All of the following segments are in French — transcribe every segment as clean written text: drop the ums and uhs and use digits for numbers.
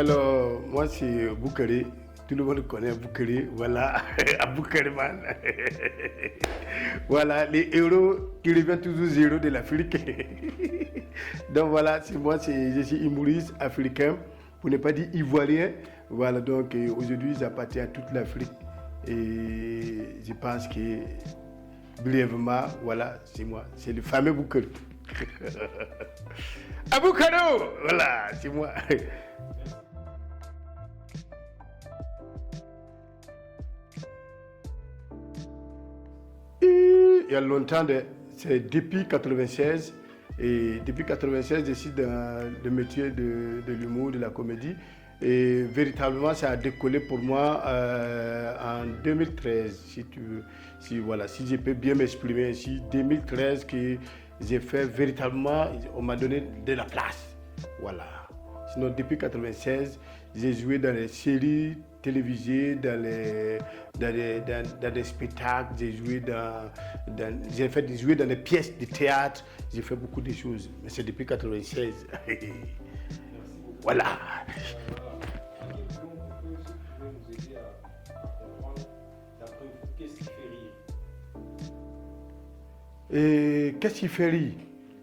Alors, moi, c'est Boukari. Tout le monde connaît Boukari. Voilà, à Boukari, man. Voilà, les héros qui reviennent toujours zéro de l'Afrique. Donc, voilà, c'est moi, je suis humoriste africain, pour ne pas dire ivoirien. Voilà, donc aujourd'hui, j'appartiens à toute l'Afrique. Et je pense que, brièvement, voilà, c'est moi. C'est le fameux Boukari. Aboukado, voilà, c'est moi. Il y a longtemps, c'est depuis 96. Et depuis 96, je suis dans le métier de l'humour, de la comédie. Et véritablement, ça a décollé pour moi en 2013, si tu veux. Si je peux bien m'exprimer ainsi, 2013 que j'ai fait véritablement, on m'a donné de la place. Voilà. Sinon, depuis 96, j'ai joué dans les séries télévisées, dans des spectacles, j'ai joué joué dans les pièces de théâtre, j'ai fait beaucoup de choses. Mais c'est depuis 96. Voilà. Et qu'est-ce qui fait rire?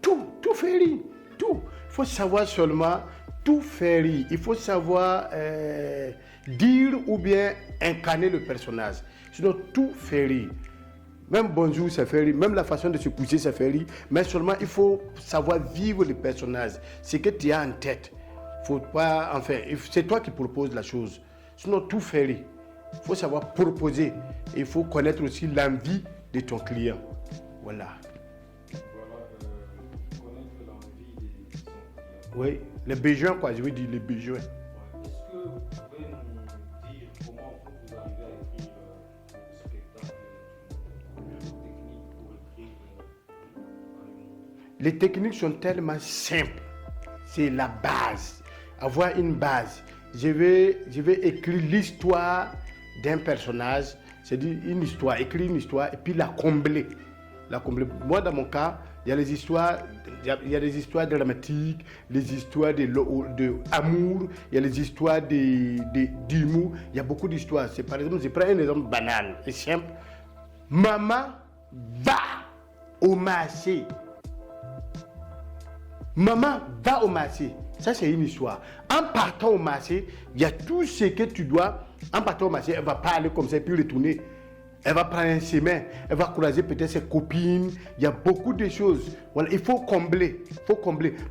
Tout fait rire. Tout. Il faut savoir seulement, tout fait rire. Il faut savoir dire ou bien incarner le personnage. Sinon, tout fait rire. Même bonjour, ça fait rire. Même la façon de se coucher, ça fait rire. Mais seulement, il faut savoir vivre le personnage. Ce que tu as en tête. Faut pas, enfin, c'est toi qui proposes la chose. Sinon, tout fait rire. Il faut savoir proposer. Il faut connaître aussi l'envie de ton client. Voilà. Connaître l'envie de son client. Oui, les besoins, quoi, je veux dire les besoins. Est-ce que vous pouvez nous dire comment vous arrivez à écrire vos spectacles, vos techniques pour écrire en humour? Les techniques sont tellement simples. C'est la base. Avoir une base. Je vais écrire l'histoire d'un personnage. C'est-à-dire une histoire, écrire une histoire et puis la combler. Moi, dans mon cas, il y a des histoires dramatiques, les histoires d'amour, il y a les histoires d'humour. Il y a beaucoup d'histoires. Par exemple, je prends un exemple banal et simple. Maman va au marché. Maman va au marché. Ça, c'est une histoire. En partant au marché, il y a tout ce que tu dois. En partant au marché, elle ne va pas aller comme ça et puis retourner. Elle va prendre un chemin, elle va croiser peut-être ses copines. Il y a beaucoup de choses. Voilà, il faut combler.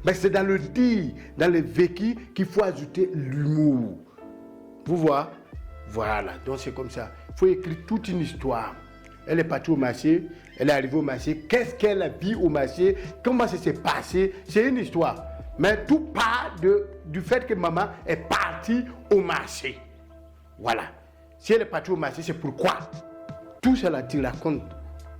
Mais c'est dans le dire, dans le vécu qu'il faut ajouter l'humour. Vous voyez? Voilà, donc c'est comme ça. Il faut écrire toute une histoire. Elle est partie au marché, elle est arrivée au marché. Qu'est-ce qu'elle a vu au marché? Comment ça s'est passé? C'est une histoire. Mais tout part du fait que maman est partie au marché. Voilà. Si elle est partie au marché, c'est pourquoi. Tout cela, tu racontes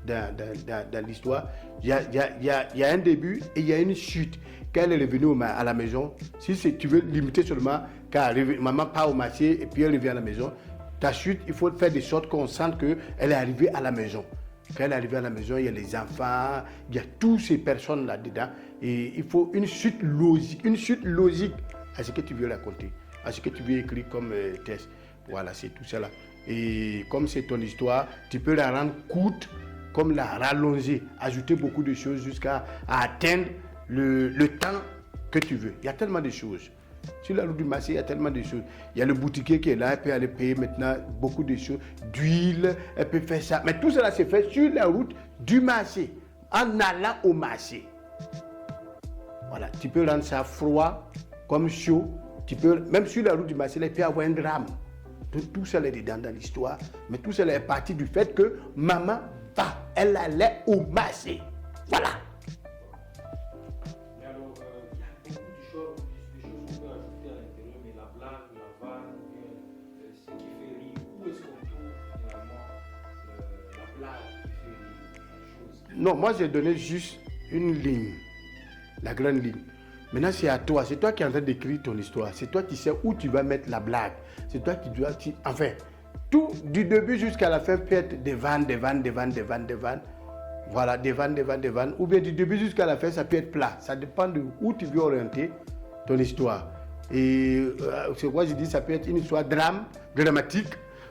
dans l'histoire. Il y a un début et il y a une chute. Quand elle est revenue à la maison, si tu veux limiter seulement quand maman part au marché et puis elle revient à la maison, ta chute, il faut faire de sorte qu'on sente qu'elle est arrivée à la maison. Quand elle est arrivée à la maison, il y a les enfants, il y a toutes ces personnes là-dedans. Et il faut une suite logique à ce que tu veux raconter, à ce que tu veux écrire comme texte. Voilà, c'est tout cela. Et comme c'est ton histoire, tu peux la rendre courte, comme la rallonger, ajouter beaucoup de choses jusqu'à atteindre le temps que tu veux. Il y a tellement de choses. Sur la route du marché, il y a tellement de choses. Il y a le boutiquier qui est là, elle peut aller payer maintenant beaucoup de choses, d'huile, elle peut faire ça. Mais tout cela se fait sur la route du marché, en allant au marché. Voilà, tu peux rendre ça froid, comme chaud. Même sur la route du marché, il peut y avoir un drame. Tout cela est dedans dans l'histoire, mais tout cela est parti du fait que maman elle allait au marché. Voilà. Mais alors, il y a beaucoup de choses qu'on peut ajouter à l'intérieur, mais la blague, la vanne, ce qui fait rire, où est-ce qu'on trouve finalement la blague qui fait rire, la chose? Non, moi j'ai donné juste une ligne, la grande ligne. Maintenant, c'est à toi. C'est toi qui es en train d'écrire ton histoire. C'est toi qui sais où tu vas mettre la blague. C'est toi qui dois... Enfin, tout du début jusqu'à la fin peut être des vannes. Voilà, des vannes. Ou bien du début jusqu'à la fin, ça peut être plat. Ça dépend de où tu veux orienter ton histoire. Et c'est quoi je dis, ça peut être une histoire dramatique,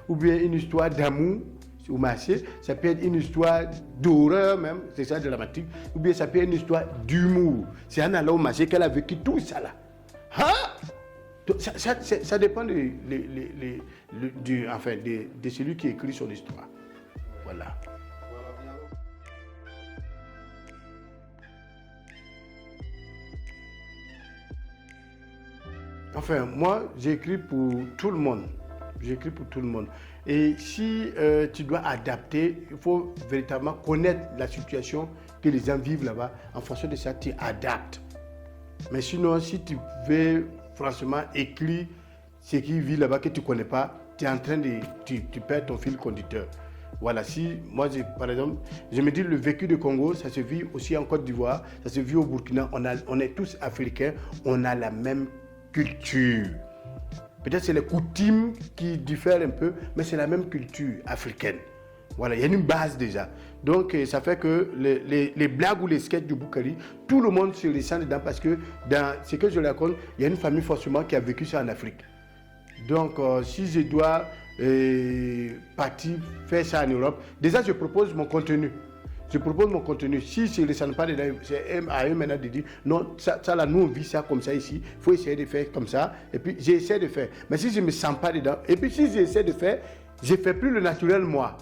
ou bien une histoire d'amour au marché, ça peut être une histoire d'horreur même, c'est ça dramatique, ou bien ça peut être une histoire d'humour. C'est en allant au marché qu'elle a vécu tout ça là. Donc, ça dépend de celui qui écrit son histoire. Voilà. Enfin, moi, j'écris pour tout le monde. J'écris pour tout le monde. Et si tu dois adapter, il faut véritablement connaître la situation que les gens vivent là-bas. En fonction de ça, tu adaptes. Mais sinon, si tu veux franchement écrire ce qui vit là-bas que tu ne connais pas, tu es en train de... Tu perds ton fil conducteur. Voilà, si moi, par exemple, je me dis le vécu du Congo, ça se vit aussi en Côte d'Ivoire, ça se vit au Burkina. On est tous africains, on a la même culture. Peut-être c'est les coutumes qui diffèrent un peu, mais c'est la même culture africaine. Voilà, il y a une base déjà. Donc, ça fait que les blagues ou les sketchs du Boukari, tout le monde se ressent dedans parce que dans ce que je raconte, il y a une famille forcément qui a vécu ça en Afrique. Donc, si je dois partir faire ça en Europe, déjà, je propose mon contenu. Je propose mon contenu. Si je ne ressens pas dedans, c'est à eux maintenant de dire non, ça là, nous on vit ça comme ça ici. Il faut essayer de faire comme ça. Et puis j'essaie de faire. Mais si je ne me sens pas dedans, et puis si j'essaie de faire, je ne fais plus le naturel moi.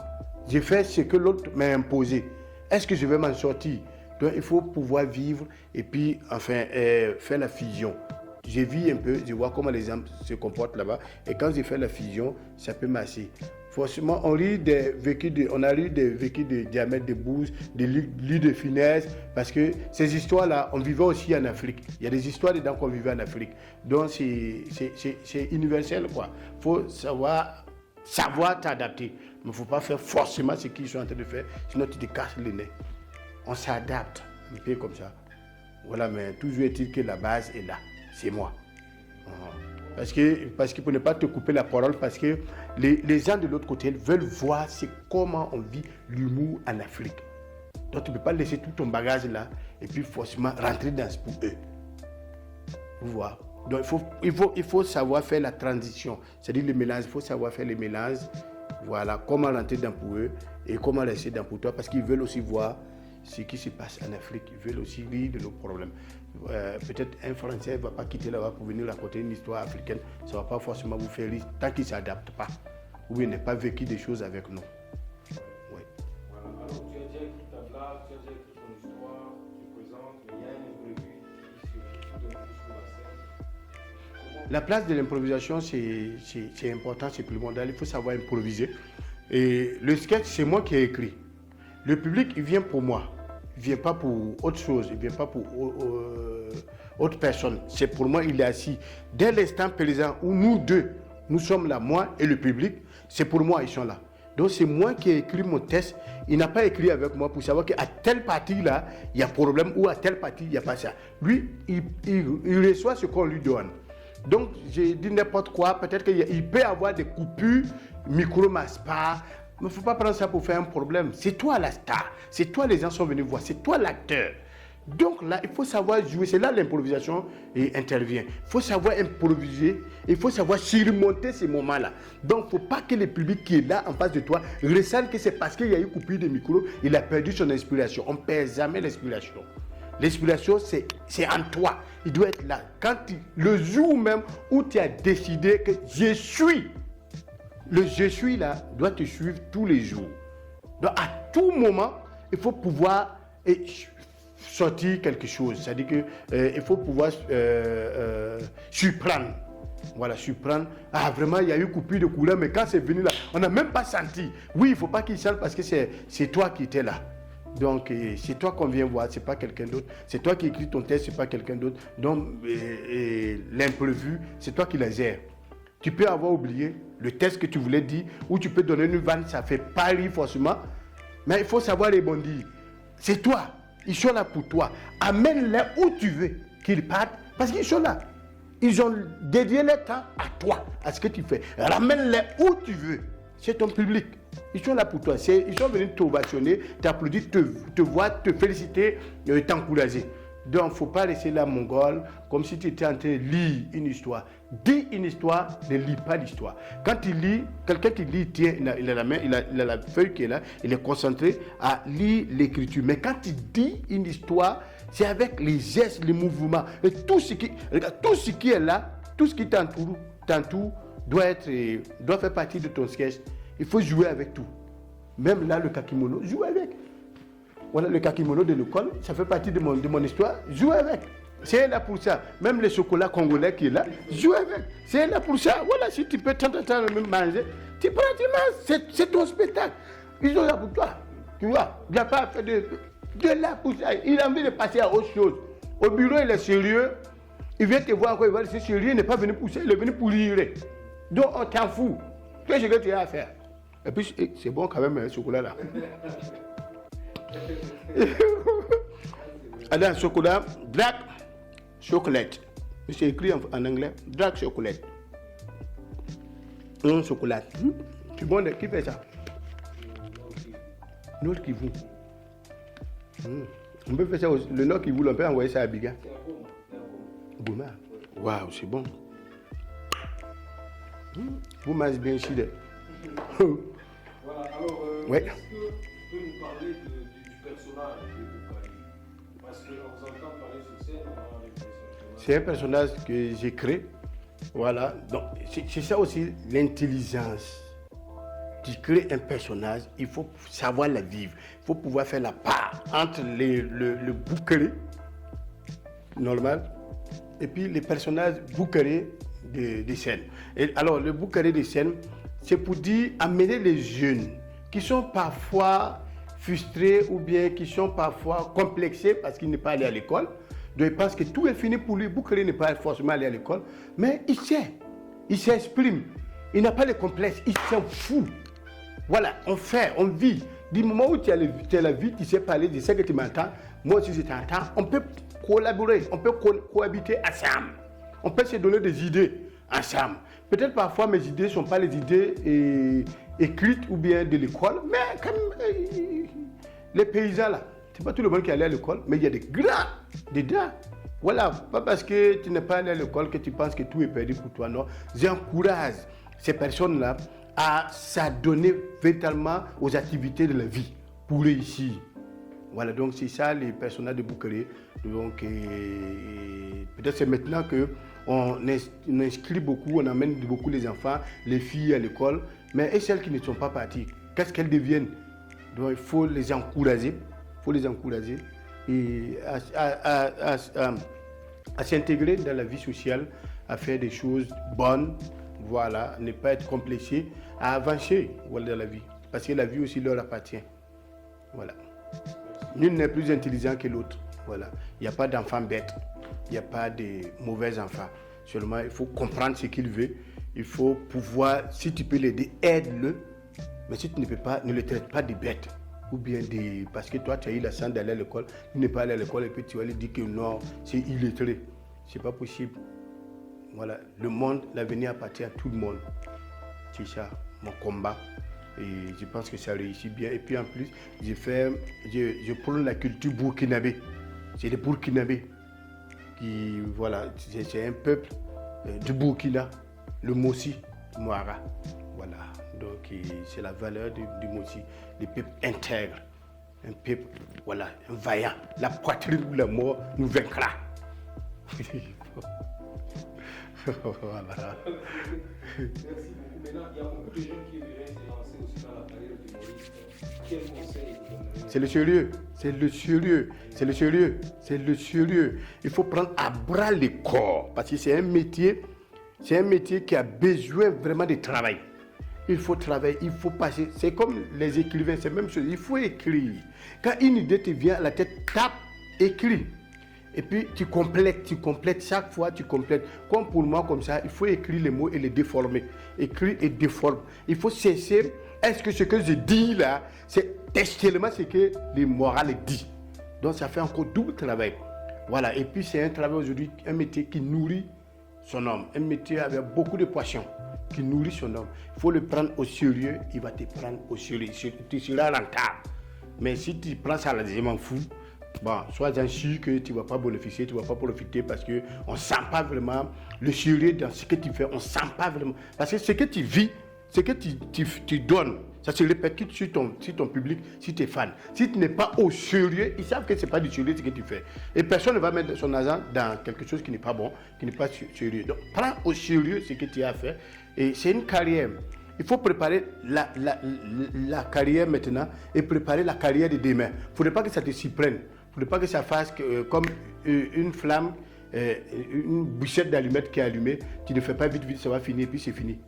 Je fais ce que l'autre m'a imposé. Est-ce que je vais m'en sortir? Donc il faut pouvoir vivre et puis enfin faire la fusion. Je vis un peu, je vois comment les gens se comportent là-bas. Et quand je fais la fusion, ça peut marcher. Forcément, on a eu des vécus de Diamètre de Bouze, de Louis de Finesse, parce que ces histoires-là, on vivait aussi en Afrique. Il y a des histoires dedans qu'on vivait en Afrique. Donc, c'est universel, quoi. Il faut savoir t'adapter. Mais il ne faut pas faire forcément ce qu'ils sont en train de faire, sinon tu te casses le nez. On s'adapte, un peu comme ça. Voilà, mais toujours est-il que la base est là. C'est moi. Parce que pour ne pas te couper la parole, parce que les gens de l'autre côté veulent voir comment on vit l'humour en Afrique. Donc tu ne peux pas laisser tout ton bagage là et puis forcément rentrer dans ce pour eux. Vous voyez. Donc il faut savoir faire la transition, c'est-à-dire le mélange. Il faut savoir faire le mélange. Voilà, comment rentrer dans pour eux et comment rester dans pour toi, parce qu'ils veulent aussi voir ce qui se passe en Afrique. Ils veulent aussi rire de nos problèmes. Peut-être un Français ne va pas quitter là-bas pour venir raconter une histoire africaine. Ça ne va pas forcément vous faire rire tant qu'il ne s'adapte pas. Ou il n'a pas vécu des choses avec nous. Oui. Voilà. Alors, tu as déjà écrit ta blague, tu as déjà écrit ton histoire, tu présentes, mais il y a un imprévu qui se donne plus sur la scène. La place de l'improvisation, c'est important, c'est primordial. Il faut savoir improviser. Et le sketch, c'est moi qui ai écrit. Le public, il vient pour moi. Il ne vient pas pour autre chose, il ne vient pas pour autre personne. C'est pour moi, il est assis. Dès l'instant présent où nous deux, nous sommes là, moi et le public, c'est pour moi, ils sont là. Donc c'est moi qui ai écrit mon texte. Il n'a pas écrit avec moi pour savoir qu'à telle partie-là, il y a problème ou à telle partie, il n'y a pas ça. Lui, il reçoit ce qu'on lui donne. Donc, j'ai dit n'importe quoi. Peut-être qu'il peut avoir des coupures, micro masse pas. Mais il ne faut pas prendre ça pour faire un problème. C'est toi la star. C'est toi les gens sont venus voir. C'est toi l'acteur. Donc là, il faut savoir jouer. C'est là l'improvisation intervient. Il faut savoir improviser. Il faut savoir surmonter ces moments-là. Donc, il ne faut pas que le public qui est là en face de toi ressente que c'est parce qu'il y a eu coupure de micro, il a perdu son inspiration. On ne perd jamais l'inspiration. L'inspiration, c'est en toi. Il doit être là. Le jour même où tu as décidé que je suis, le je suis là doit te suivre tous les jours. Donc à tout moment, il faut pouvoir sortir quelque chose. C'est-à-dire qu'il faut pouvoir surprendre. Voilà, surprendre. Ah, vraiment, il y a eu coupure de couleur, mais quand c'est venu là, on n'a même pas senti. Oui, il ne faut pas qu'il sente parce que c'est toi qui étais là. Donc, c'est toi qu'on vient voir, c'est pas quelqu'un d'autre. C'est toi qui écris ton texte, c'est pas quelqu'un d'autre. Donc, l'imprévu, c'est toi qui la gères. Tu peux avoir oublié le texte que tu voulais dire, ou tu peux donner une vanne, ça fait pas rire forcément. Mais il faut savoir rebondir. C'est toi. Ils sont là pour toi. Amène-les où tu veux qu'ils partent, parce qu'ils sont là. Ils ont dédié leur temps à toi, à ce que tu fais. Ramène-les où tu veux. C'est ton public. Ils sont là pour toi. Ils sont venus t'ovationner, t'applaudir, te voir, te féliciter, t'encourager. Donc, il ne faut pas laisser la mongole comme si tu étais en train de lire une histoire. Dis une histoire, ne lis pas l'histoire. Quand tu lis, quelqu'un qui lit, tiens, il a la main, il a la feuille qui est là, il est concentré à lire l'écriture. Mais quand tu dis une histoire, c'est avec les gestes, les mouvements. Et tout ce qui est là, tout ce qui t'entoure doit faire partie de ton sketch. Il faut jouer avec tout. Même là, le kakimono, joue avec. Voilà, le kakimono de l'école, ça fait partie de mon histoire. Joue avec. C'est là pour ça. Même le chocolat congolais qui est là, joue avec. C'est là pour ça. Voilà, si tu peux tant même manger, tu prends, tu manges. C'est ton spectacle. Ils sont là pour toi. Tu vois, il n'y a pas fait de là pour ça. Il a envie de passer à autre chose. Au bureau, il est sérieux. Il vient te voir encore, il va dire, c'est sérieux, il n'est pas venu pour ça, il est venu pour lire. Donc, on t'en fout. Qu'est-ce que tu as à faire? Et puis, c'est bon quand même, le chocolat là. Alors, chocolat, dark chocolate. C'est écrit en anglais, dark chocolate. Un chocolat. C'est bon, qui fait ça? Nord Kivu. On peut faire ça, le Nord Kivu, on peut envoyer ça à Biga. Bouma. Waouh, c'est bon. Vous mangez bien ici. Voilà, alors, ouais. Est-ce que tu peux nous parler du personnage de Boukari? Parce qu'on vous entend parler sur scène, on a l'impression. C'est un personnage que j'ai créé. Voilà. Donc, c'est ça aussi l'intelligence. Tu crées un personnage, il faut savoir la vivre. Il faut pouvoir faire la part entre le Boukari normal et puis les personnages Boukari de scène. Et alors, le Boukari de scène, c'est pour dire amener les jeunes qui sont parfois frustrés ou bien qui sont parfois complexés parce qu'ils n'est pas allé à l'école. Donc, il pense que tout est fini pour lui. Boukari n'est pas forcément allé à l'école, mais il s'exprime. Il n'a pas de complexe, il s'en fout. Voilà, on fait, on vit. Du moment où tu as la vie, tu sais parler, je sais que tu m'entends, moi aussi je t'entends, on peut collaborer, on peut cohabiter ensemble. On peut se donner des idées ensemble. Peut-être parfois mes idées ne sont pas les idées écrites ou bien de l'école, mais comme les paysans là, c'est pas tout le monde qui est allé à l'école, mais il y a des grands dedans. Voilà, pas parce que tu n'es pas allé à l'école que tu penses que tout est perdu pour toi, non. J'encourage ces personnes-là à s'adonner véritablement aux activités de la vie pour réussir. Voilà, donc c'est ça les personnages de Boukari. Donc peut-être c'est maintenant qu'on inscrit beaucoup, on amène beaucoup les enfants, les filles à l'école, mais et celles qui ne sont pas parties, qu'est-ce qu'elles deviennent? Donc il faut les encourager, et à s'intégrer dans la vie sociale, à faire des choses bonnes. Voilà, ne pas être complexé, à avancer voilà, dans la vie. Parce que la vie aussi leur appartient. Voilà. Nul n'est plus intelligent que l'autre. Voilà. Il n'y a pas d'enfant bête. Il n'y a pas de mauvais enfants. Seulement, il faut comprendre ce qu'il veut. Il faut pouvoir, si tu peux l'aider, aide-le. Mais si tu ne peux pas, ne le traite pas de bête. Ou bien parce que toi, tu as eu la chance d'aller à l'école. Tu n'es pas allé à l'école et puis tu vas lui dire que non, c'est illettré. Ce n'est pas possible. Voilà, le monde, l'avenir appartient à tout le monde. C'est ça, mon combat. Et je pense que ça réussit bien. Et puis en plus, je prône la culture burkinabé. C'est les Burkinabés qui, voilà, c'est un peuple du Burkina, le Mossi, Moara. Voilà, donc c'est la valeur du Mossi, le peuple intègre, un peuple, voilà, un vaillant. La poitrine ou la mort nous vaincra. Voilà. Merci beaucoup. Maintenant, il y a beaucoup de gens qui voudraient se lancer aussi dans la carrière d'humoriste. Quel conseil vous donneriez? C'est le sérieux. Il faut prendre à bras le corps parce que c'est un métier qui a besoin vraiment de travail. Il faut travailler, il faut passer. C'est comme les écrivains, c'est la même chose. Il faut écrire. Quand une idée te vient à la tête, tape, écris. Et puis tu complètes, chaque fois tu complètes. Comme pour moi, comme ça, il faut écrire les mots et les déformer. Écrire et déformer. Il faut cesser. Est-ce que ce que je dis là, c'est textuellement ce que le moral dit? Donc ça fait encore double travail. Voilà. Et puis c'est un travail aujourd'hui, un métier qui nourrit son homme. Un métier avec beaucoup de passion, qui nourrit son homme. Il faut le prendre au sérieux, il va te prendre au sérieux. Tu seras rentable. Mais si tu prends ça là, je m'en fous. Bon, sois-en sûr que tu ne vas pas bénéficier, tu ne vas pas profiter parce qu'on ne sent pas vraiment le sérieux dans ce que tu fais. On ne sent pas vraiment. Parce que ce que tu vis, ce que tu donnes, ça se répercute sur ton public, sur tes fans. Si tu n'es pas au sérieux, ils savent que ce n'est pas du sérieux ce que tu fais. Et personne ne va mettre son argent dans quelque chose qui n'est pas bon, qui n'est pas sérieux. Donc, prends au sérieux ce que tu as fait. Et c'est une carrière. Il faut préparer la carrière maintenant et préparer la carrière de demain. Il ne faudrait pas que ça te s'y prenne. Il ne faudrait pas que ça fasse comme une flamme, une bûchette d'allumettes qui est allumée. Tu ne fais pas vite, ça va finir, puis c'est fini.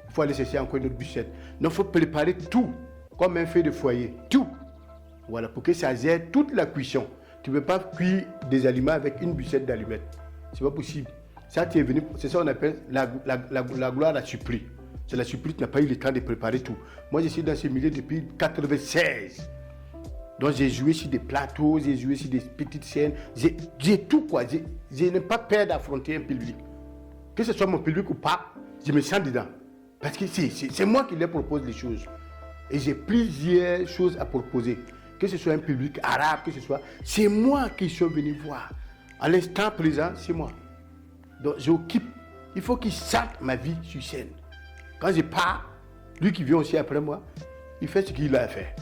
Il faut aller chercher encore une autre bûchette. Donc, il faut préparer tout, comme un feu de foyer. Tout. Voilà, pour que ça gère toute la cuisson. Tu ne peux pas cuire des aliments avec une bûchette d'allumettes. Ce n'est pas possible. Ça, tu es venu, c'est ça qu'on appelle la gloire à Supli. C'est la Supli qui n'a pas eu le temps de préparer tout. Moi, je suis dans ce milieu depuis 1996. Donc, j'ai joué sur des plateaux, j'ai joué sur des petites scènes. J'ai tout, quoi. Je n'ai pas peur d'affronter un public. Que ce soit mon public ou pas, je me sens dedans. Parce que c'est moi qui leur propose les choses. Et j'ai plusieurs choses à proposer. Que ce soit un public arabe, que ce soit... C'est moi qui suis venu voir. À l'instant présent, c'est moi. Donc, j'occupe. Il faut qu'ils sentent ma vie sur scène. Quand je pars, lui qui vient aussi après moi, il fait ce qu'il a fait.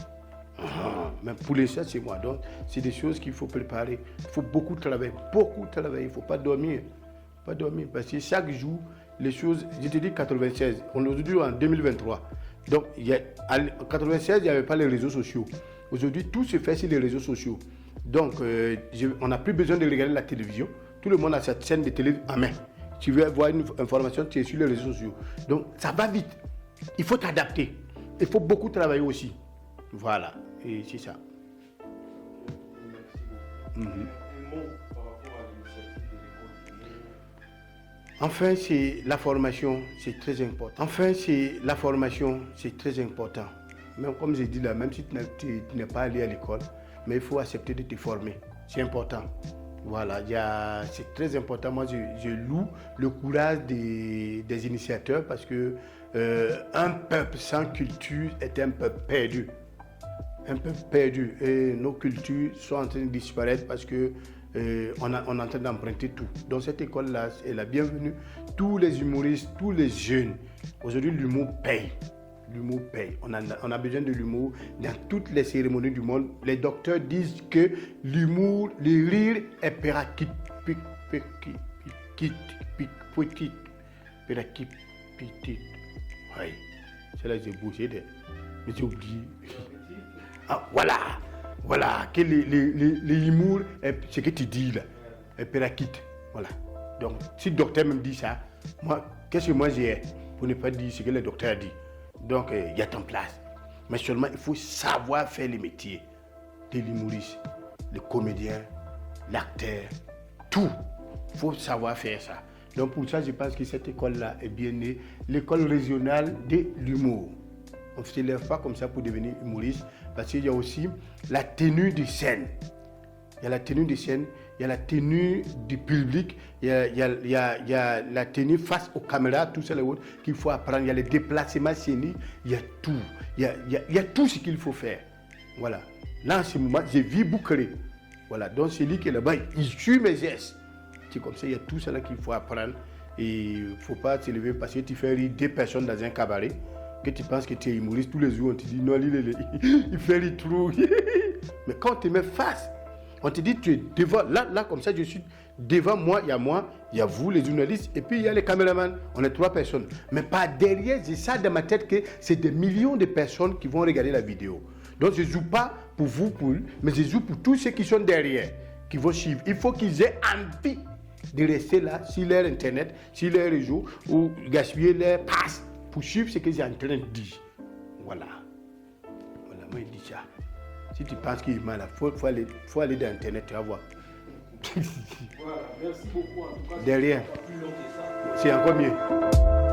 Mais pour les ça, c'est moi. Donc, c'est des choses qu'il faut préparer. Il faut beaucoup travailler. Beaucoup travailler. Il ne faut pas dormir. Pas dormir. Parce que chaque jour, les choses... Je te dis 96. On est aujourd'hui en 2023. Donc, en 96, il n'y avait pas les réseaux sociaux. Aujourd'hui, tout se fait sur les réseaux sociaux. Donc, on n'a plus besoin de regarder la télévision. Tout le monde a cette chaîne de télé en main. Tu veux voir une information, tu es sur les réseaux sociaux. Donc, ça va vite. Il faut t'adapter. Il faut beaucoup travailler aussi. Voilà. Et c'est ça. Merci beaucoup. Un mot par rapport à l'initiative de l'école du Nil. Enfin, c'est la formation, c'est très important. Enfin, c'est la formation, c'est très important. Même comme je dis là, même si tu n'es pas allé à l'école, mais il faut accepter de te former. C'est important. Voilà, c'est très important. Moi, je loue le courage des initiateurs parce que un peuple sans culture est un peuple perdu. Un peuple perdu. Et nos cultures sont en train de disparaître parce que on est en train d'emprunter tout. Donc cette école-là est la bienvenue. Tous les humoristes, tous les jeunes. Aujourd'hui, l'humour paye. L'humour paye. On a besoin de l'humour dans toutes les cérémonies du monde. Les docteurs disent que l'humour, le rire est péraquite. Oui. C'est là que j'ai bougé. Mais j'ai oublié. Ah, voilà. Que l'humour, ce que tu dis là, est péraquite. Voilà. Donc, si le docteur me dit ça, moi, qu'est-ce que moi j'ai pour ne pas dire ce que le docteur a dit? Donc, il y a ton place. Mais seulement, il faut savoir faire les métiers de l'humoriste, le comédien, l'acteur, tout. Il faut savoir faire ça. Donc, pour ça, je pense que cette école-là est bien née. L'école régionale de l'humour. On ne se lève pas comme ça pour devenir humoriste, parce qu'il y a aussi la tenue de scène. Il y a la tenue de scène, il y a la tenue du public, il y a la tenue face aux caméras, tout ça, qu'il faut apprendre. Il y a les déplacements scéniques, il y a tout. Il y a tout ce qu'il faut faire. Voilà. Là, en ce moment, j'ai vu boucler. Voilà. Donc, celui qui est là-bas, il suit mes gestes. C'est comme ça, il y a tout ça là qu'il faut apprendre. Et il ne faut pas se lever parce que tu fais rire 2 personnes dans un cabaret, que tu penses que tu es humoriste. Tous les jours, on te dit, non, il fait rire trop. Mais quand on te met face, on te dit, tu es devant, là, comme ça, je suis devant moi, il y a vous, les journalistes, et puis il y a les caméramans. On est 3 personnes. Mais pas derrière, j'ai ça dans ma tête que c'est des millions de personnes qui vont regarder la vidéo. Donc, je ne joue pas pour vous, mais je joue pour tous ceux qui sont derrière, qui vont suivre. Il faut qu'ils aient envie de rester là, sur leur internet, sur leur réseau, ou gaspiller leur passe pour suivre ce que j'ai en train de dire. Voilà. Voilà, moi, je dis ça. Si tu penses qu'il est mal, il faut aller dans Internet, tu vas voir. Voilà, merci beaucoup. En tout cas, De rien. c'est plus long que ça. C'est encore mieux.